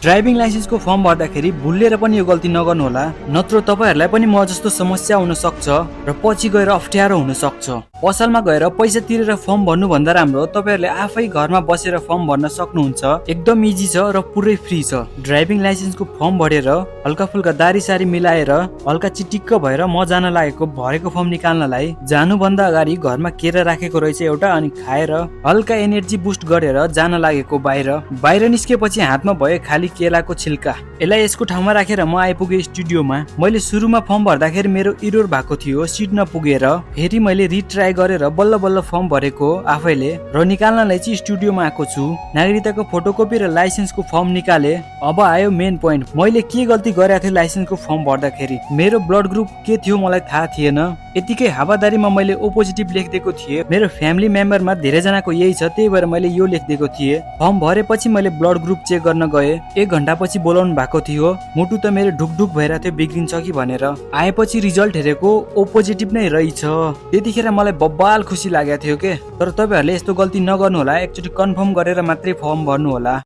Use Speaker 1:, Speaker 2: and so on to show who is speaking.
Speaker 1: Driving लाइसेन्सको form भर्दाखेरि भुलेर पनि यो गल्ती नगर्नु होला, नत्र तपाईहरुलाई पनि म जस्तो समस्या हुन सक्छ र पछि गएर अप्ठ्यारो हुन सक्छ। पसलमा गएर पैसा तिरेर फर्म भर्नु भन्दा राम्रो तपाईहरुले आफै घरमा बसेर फर्म भर्न सक्नुहुन्छ। एकदम इजी छ र पुरै फ्री छ। ड्राइभिङ लाइसेन्सको फर्म भरेर हल्का फुल्का दारी सारी मिलाएर हल्का चिटिक्क भएर म जान लागेको भरेको फर्म निकाल्नलाई जानु भन्दा अगाडि घरमा केरा राखेको रहेछ एउटा, अनि खाएर हल्का एनर्जी बुस्ट गरेर जान लागेको बाहिर निस्केपछि हातमा भयो खाली केलाको छिल्का। यसलाई यसको ठाउँमा राखेर म आइपुगे स्टुडियोमा। मैले सुरुमा फर्म भर्दाखेरि मेरो इरोर भएको थियो, सिट नपुगेर। फेरि मैले रिट्राई गरेर बल्ल बल्ल फर्म भरेको आफैले र निकाल्नलाई चाहिँ स्टुडियोमा आएको छु। नागरिकताको फोटोकपी र लाइसेन्सको फर्म निकाले। अब आयो मेन पोइन्ट, मैले के गल्ती गरेको थिएँ लाइसेन्सको फर्म भर्दाखेरि। मेरो ब्लड ग्रुप के थियो मलाई थाहा थिएन। यतिकै हावादारीमा मैले ओ पोजिटिभ लेखिदिएको थिएँ। मेरो फ्यामिली मेम्बरमा धेरैजनाको यही छ, त्यही भएर मैले यो लेखिदिएको थिएँ। फर्म भरेपछि मैले ब्लड ग्रुप चेक गर्न गएँ। 1 घण्टापछि बोलाउनु भएको थियो। मुटु त मेरो ढुकढुक भइरहेको थियो बिग्रिन्छ कि भनेर। आएपछि रिजल्ट हेरेको ओ पोजिटिभ नै रहेछ। त्यतिखेर मलाई बब्बाल खुसी लागेको थियो के। तर तपाईहरुले यस्तो गल्ती नगर्नु होला, एकचोटि कन्फर्म गरेर मात्रै फर्म भर्नु होला।